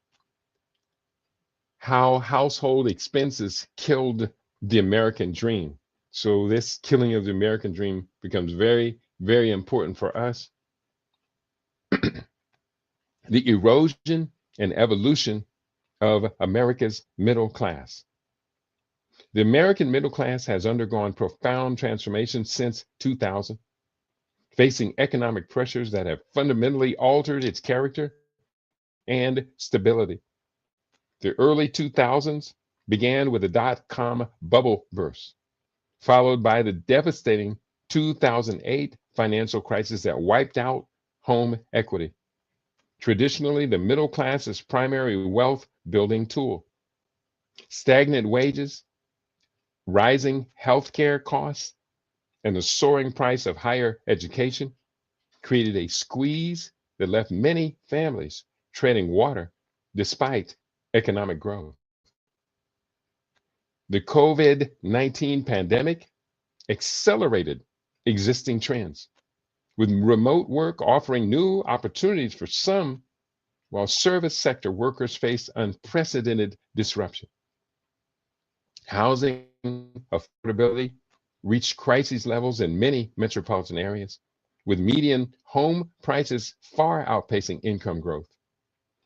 how household expenses killed the American dream. So this killing of the American dream becomes very, very important for us. The erosion and evolution of America's middle class. The American middle class has undergone profound transformation since 2000, facing economic pressures that have fundamentally altered its character and stability. The early 2000s began with the dot-com bubble burst, followed by the devastating 2008 financial crisis that wiped out home equity. Traditionally, the middle class's primary wealth building tool. Stagnant wages, rising healthcare costs, and the soaring price of higher education created a squeeze that left many families treading water despite economic growth. The COVID 19 pandemic accelerated existing trends, with remote work offering new opportunities for some, while service sector workers faced unprecedented disruption. Housing affordability reached crisis levels in many metropolitan areas, with median home prices far outpacing income growth.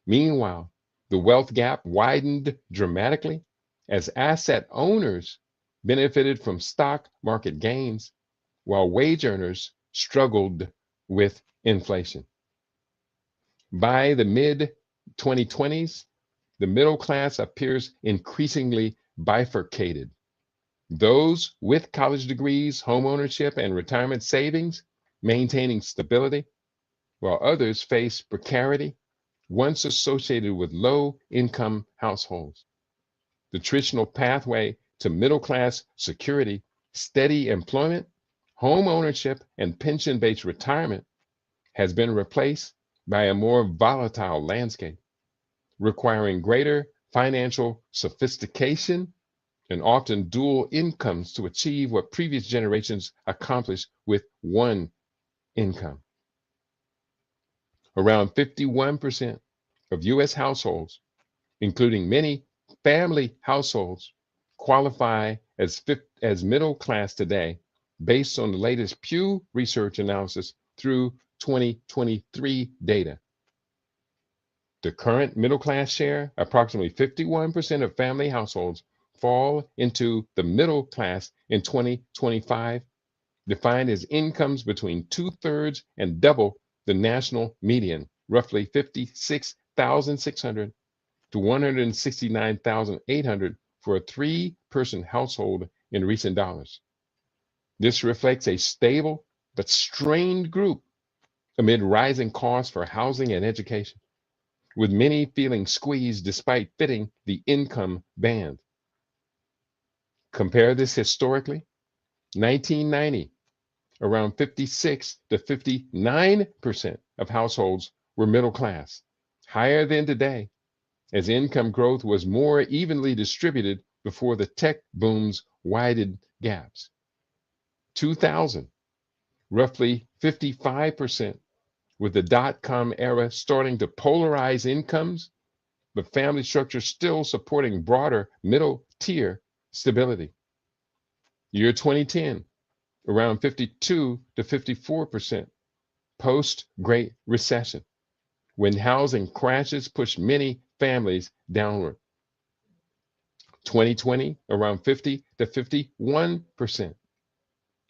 Meanwhile, the wealth gap widened dramatically as asset owners benefited from stock market gains, while wage earners struggled with inflation. By the mid 2020s, the middle class appears increasingly bifurcated. Those with college degrees, home ownership, and retirement savings maintaining stability, while others face precarity once associated with low income households. The traditional pathway to middle class security, steady employment, home ownership, and pension based retirement has been replaced by a more volatile landscape, requiring greater financial sophistication and often dual incomes to achieve what previous generations accomplished with one income. Around 51% of US households, including many family households, qualify as middle class today based on the latest Pew Research analysis through 2023 data. The current middle class share, approximately 51% of family households, fall into the middle class in 2025, defined as incomes between 2/3 and double the national median, roughly 56,600 to 169,800 for a three-person household in recent dollars. This reflects a stable but strained group amid rising costs for housing and education, with many feeling squeezed despite fitting the income band. Compare this historically. 1990, around 56 to 59% of households were middle class, higher than today, as income growth was more evenly distributed before the tech booms widened gaps. 2000, roughly 55%, with the dot-com era starting to polarize incomes, but family structure still supporting broader middle tier stability. Year 2010, around 52 to 54%, post-Great Recession, when housing crashes pushed many families downward. 2020, around 50 to 51%,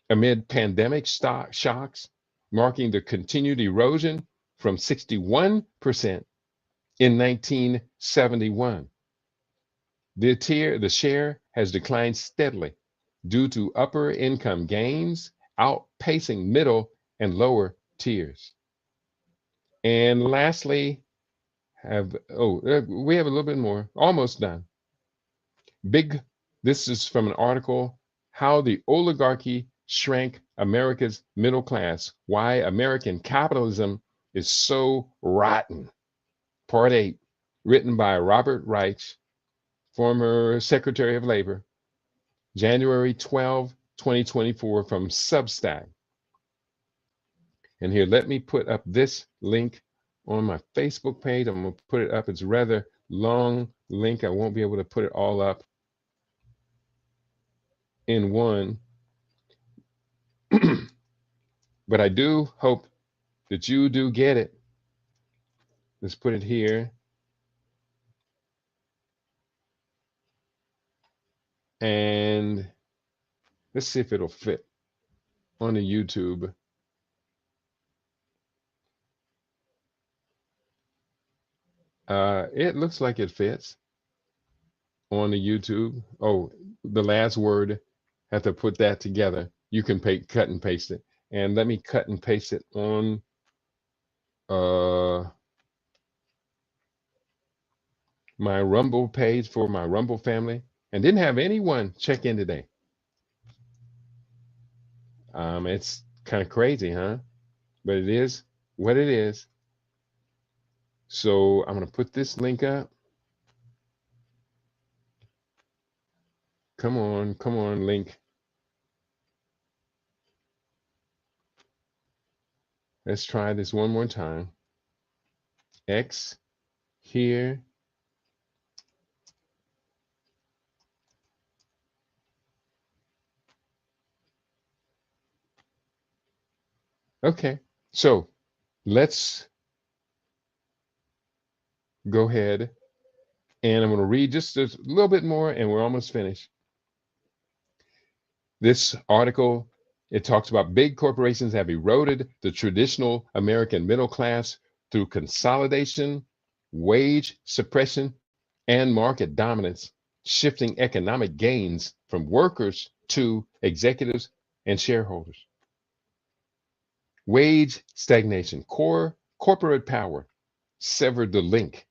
amid pandemic shocks, marking the continued erosion from 61% in 1971. The share has declined steadily due to upper income gains outpacing middle and lower tiers. And lastly, we have a little bit more, almost done. This is from an article, How the Oligarchy Shrank America's Middle Class, Why American Capitalism is So Rotten. Part 8, written by Robert Reich, former Secretary of Labor, January 12, 2024, from Substack. And here, let me put up this link on my Facebook page. I'm going to put it up. It's a rather long link. I won't be able to put it all up in one. But I do hope that you do get it. Let's put it here. And let's see if it'll fit on the YouTube. It looks like it fits on the YouTube. Oh, the last word, have to put that together. You can cut and paste it. And let me cut and paste it on my Rumble page for my Rumble family. And didn't have anyone check in today. It's kind of crazy, huh? But it is what it is. So I'm going to put this link up. Come on, link. Let's try this one more time. X here. Okay, so let's go ahead and I'm going to read just a little bit more and we're almost finished. This article, it talks about big corporations have eroded the traditional American middle class through consolidation, wage suppression, and market dominance, shifting economic gains from workers to executives and shareholders. Wage stagnation, corporate power severed the link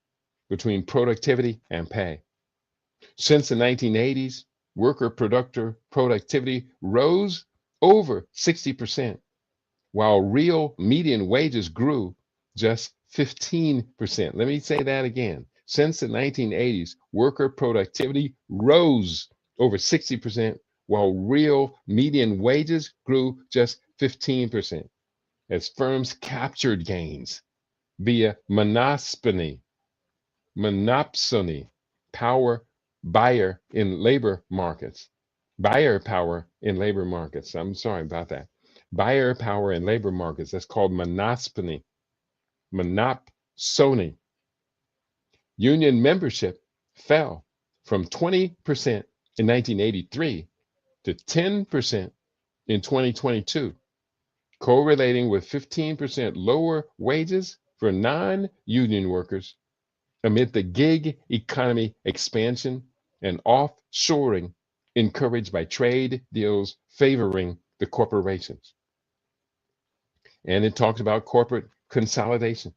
between productivity and pay. Since the 1980s, worker productivity rose over 60%, while real median wages grew just 15%. Let me say that again. Since the 1980s, worker productivity rose over 60%, while real median wages grew just 15%. As firms captured gains via monopsony, power buyer in labor markets. Buyer power in labor markets. I'm sorry about that. Buyer power in labor markets. That's called monopsony. Monopsony. Union membership fell from 20% in 1983 to 10% in 2022, correlating with 15% lower wages for non-union workers amid the gig economy expansion and offshoring encouraged by trade deals favoring the corporations. And it talks about corporate consolidation.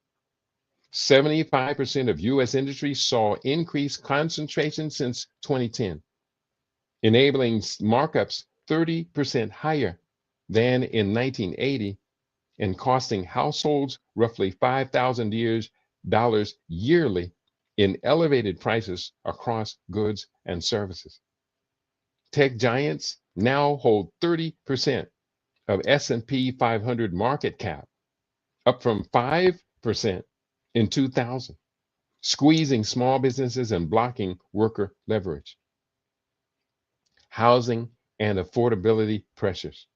75% of US industries saw increased concentration since 2010, enabling markups 30% higher than in 1980 and costing households roughly $5,000 yearly in elevated prices across goods and services. Tech giants now hold 30% of S&P 500 market cap, up from 5% in 2000, squeezing small businesses and blocking worker leverage. Housing and affordability pressures.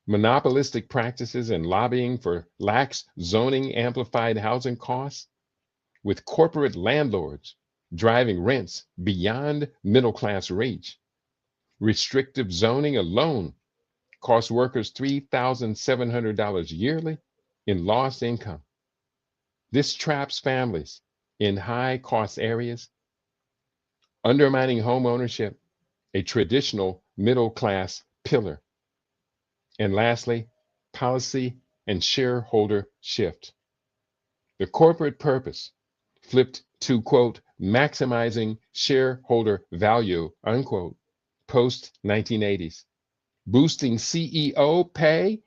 Monopolistic practices and lobbying for lax zoning amplified housing costs, with corporate landlords driving rents beyond middle class reach. Restrictive zoning alone costs workers $3,700 yearly in lost income. This traps families in high cost areas, undermining home ownership, a traditional middle class pillar. And lastly, policy and shareholder shift. The corporate purpose flipped to, quote, maximizing shareholder value, unquote, post 1980s, boosting CEO pay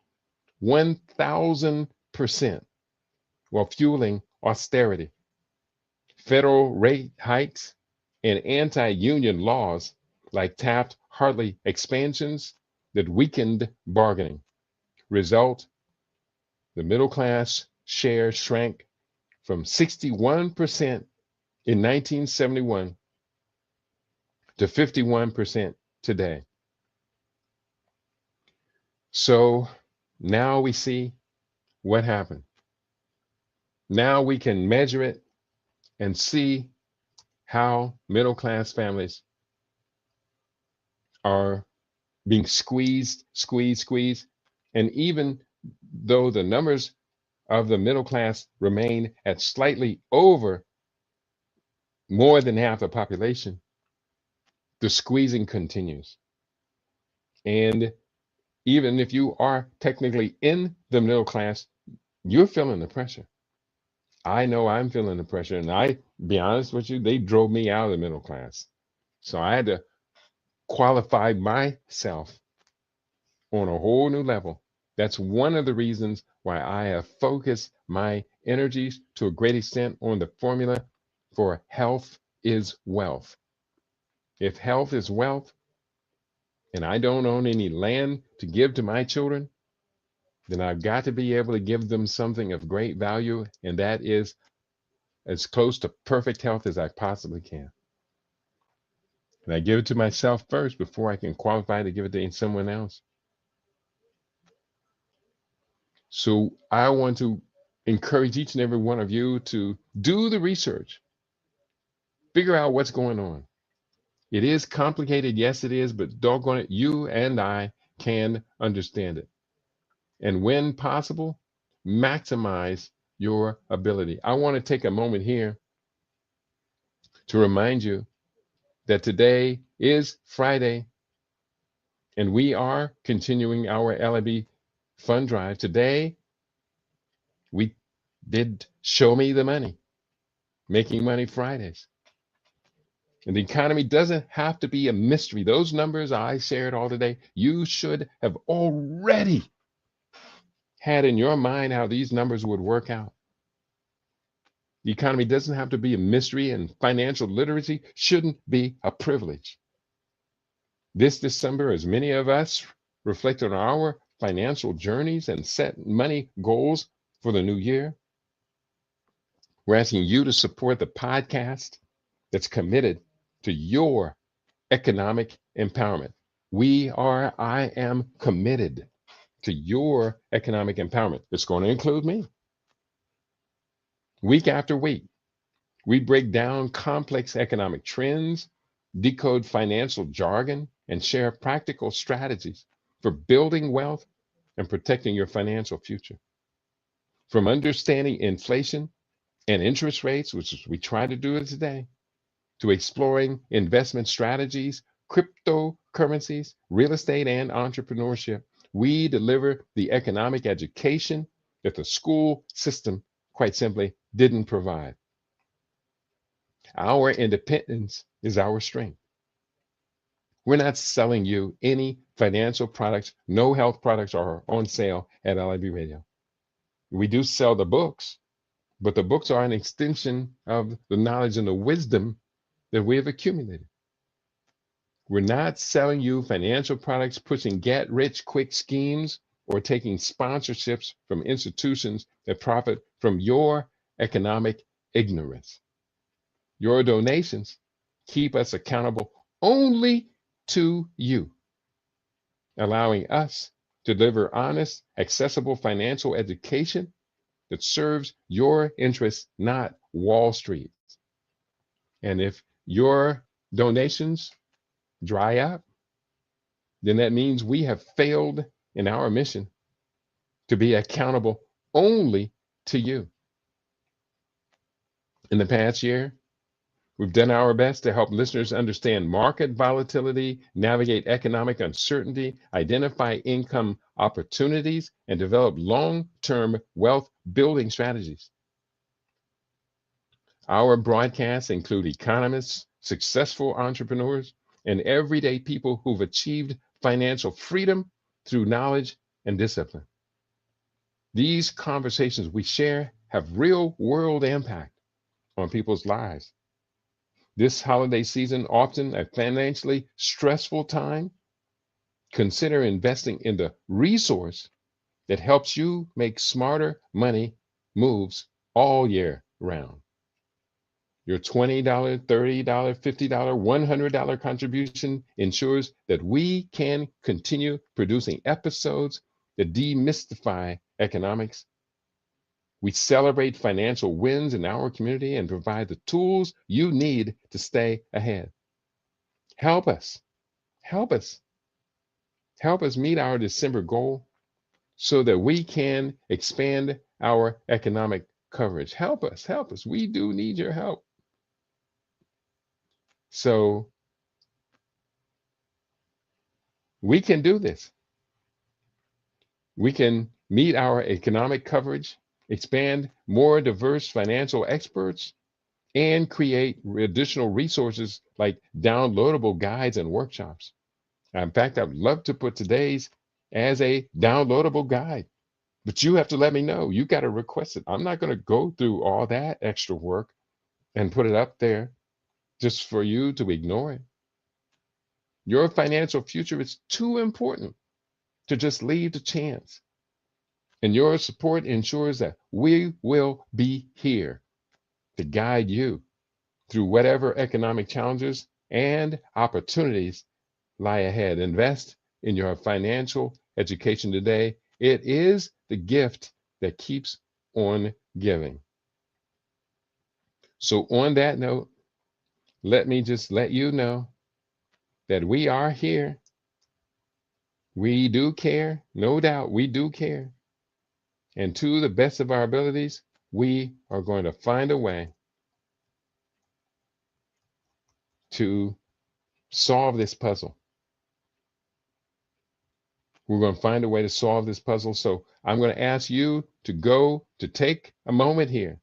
1,000% while fueling austerity. Federal rate hikes and anti-union laws like Taft-Hartley expansions that weakened bargaining. Result, the middle class share shrank from 61% in 1971 to 51% today. So now we see what happened. Now we can measure it and see how middle class families are being squeezed. And even though the numbers of the middle class remain at slightly over more than half the population, the squeezing continues. And even if you are technically in the middle class, you're feeling the pressure. I know I'm feeling the pressure. And I, be honest with you, they drove me out of the middle class. So I had to qualify myself on a whole new level. That's one of the reasons why I have focused my energies to a great extent on the formula for health is wealth. If health is wealth, and I don't own any land to give to my children, then I've got to be able to give them something of great value, and that is as close to perfect health as I possibly can. And I give it to myself first before I can qualify to give it to someone else. So I want to encourage each and every one of you to do the research, figure out what's going on. It is complicated, yes it is, but doggone it, you and I can understand it. And when possible, maximize your ability. I want to take a moment here to remind you that today is Friday, and we are continuing our LIB fund drive. Today, we did Show Me the Money, Making Money Fridays. And the economy doesn't have to be a mystery. Those numbers I shared all today, you should have already had in your mind how these numbers would work out. The economy doesn't have to be a mystery, and financial literacy shouldn't be a privilege. This December, as many of us reflect on our financial journeys and set money goals for the new year, we're asking you to support the podcast that's committed to your economic empowerment. I am committed to your economic empowerment. It's going to include me. Week after week, we break down complex economic trends, decode financial jargon, and share practical strategies for building wealth and protecting your financial future. From understanding inflation and interest rates, which we try to do it today, to exploring investment strategies, cryptocurrencies, real estate, and entrepreneurship, we deliver the economic education that the school system, quite simply, didn't provide. Our independence is our strength. We're not selling you any financial products. No health products are on sale at LIB Radio. We do sell the books, but the books are an extension of the knowledge and the wisdom that we have accumulated. We're not selling you financial products, pushing get rich quick schemes, or taking sponsorships from institutions that profit from your economic ignorance. Your donations keep us accountable only to you, allowing us to deliver honest, accessible financial education that serves your interests, not Wall Street. And if your donations dry up, then that means we have failed in our mission to be accountable only to you. In the past year, we've done our best to help listeners understand market volatility, navigate economic uncertainty, identify income opportunities, and develop long-term wealth building strategies. Our broadcasts include economists, successful entrepreneurs, and everyday people who've achieved financial freedom through knowledge and discipline. These conversations we share have real world impact on people's lives. This holiday season, often a financially stressful time, consider investing in the resource that helps you make smarter money moves all year round. Your $20, $30, $50, $100 contribution ensures that we can continue producing episodes that demystify economics. We celebrate financial wins in our community and provide the tools you need to stay ahead. Help us, help us, help us meet our December goal so that we can expand our economic coverage. Help us, help us. We do need your help. So we can do this. We can meet our economic coverage, expand more diverse financial experts, and create additional resources like downloadable guides and workshops. In fact, I'd love to put today's as a downloadable guide, but you have to let me know. You got to request it. I'm not going to go through all that extra work and put it up there just for you to ignore it. Your financial future is too important to just leave to chance. And your support ensures that we will be here to guide you through whatever economic challenges and opportunities lie ahead. Invest in your financial education today. It is the gift that keeps on giving. So, on that note, let me just let you know that we are here. We do care, no doubt, we do care. And to the best of our abilities, we are going to find a way to solve this puzzle. We're going to find a way to solve this puzzle. So I'm going to ask you to take a moment here.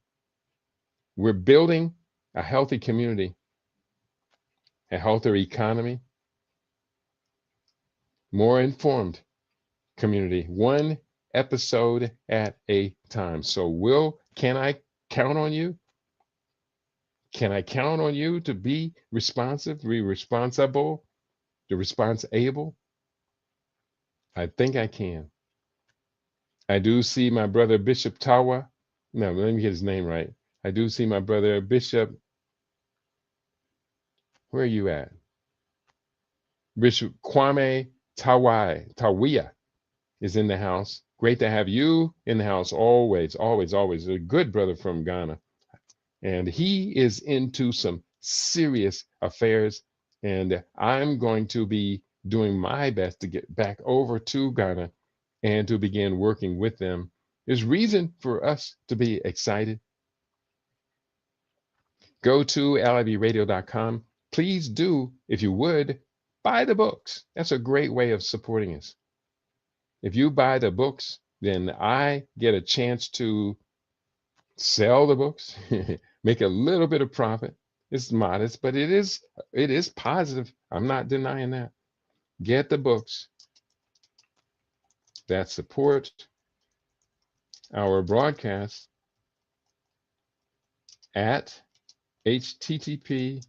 We're building a healthy community, a healthier economy, more informed community, one episode at a time. So can I count on you? Can I count on you to be responsive, be responsible, to responsible? I think I can. I do see my brother Bishop Tawa. No, let me get his name right. I do see my brother Bishop. Where are you at? Bishop Kwame Tawia is in the house. Great to have you in the house always, always, always. A good brother from Ghana. And he is into some serious affairs. And I'm going to be doing my best to get back over to Ghana and to begin working with them. There's reason for us to be excited. Go to libradio.com. Please do, if you would, buy the books. That's a great way of supporting us. If you buy the books, then I get a chance to sell the books, make a little bit of profit. It's modest, but it is positive. I'm not denying that. Get the books that support our broadcast at http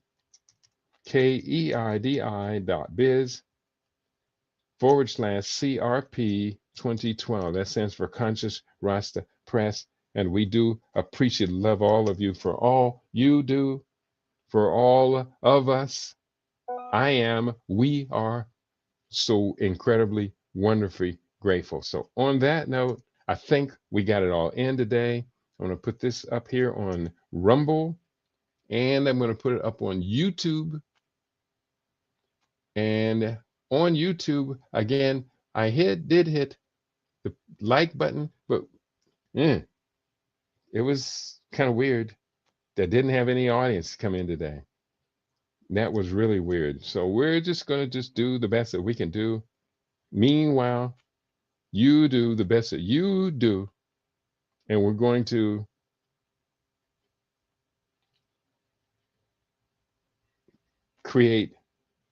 KEIDI.biz/CRP 2012. That stands for Conscious Rasta Press. And we do appreciate, love all of you for all you do, for all of us. We are so incredibly, wonderfully grateful. So, on that note, I think we got it all in today. I'm going to put this up here on Rumble, and I'm going to put it up on YouTube. And on YouTube, again, I did hit the like button, but it was kind of weird that didn't have any audience come in today. That was really weird. So we're just going to just do the best that we can do. Meanwhile, you do the best that you do, and we're going to create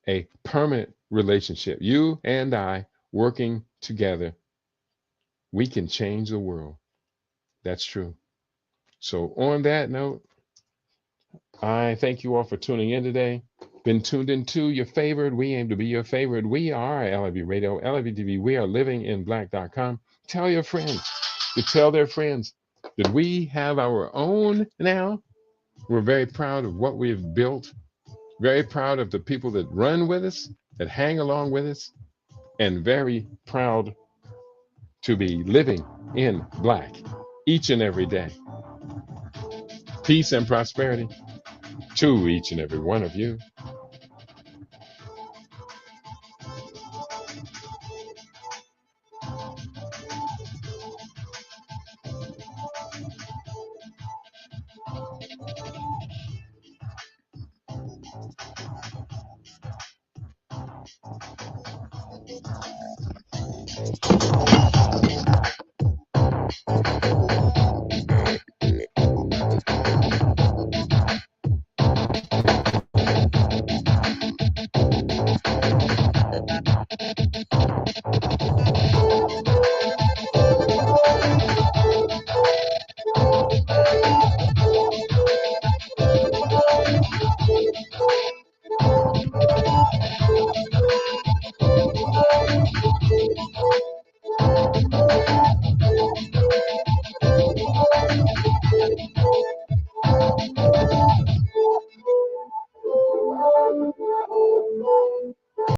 a permanent relationship. You and I working together, we can change the world. That's true. So on that note, I thank you all for tuning in today. Been tuned into your favorite. We aim to be your favorite. We are LIV Radio, LIV TV. We are livinginblack.com. Tell your friends to tell their friends that we have our own now. We're very proud of what we've built. Very proud of the people that run with us, that hang along with us, and very proud to be living in black each and every day. Peace and prosperity to each and every one of you.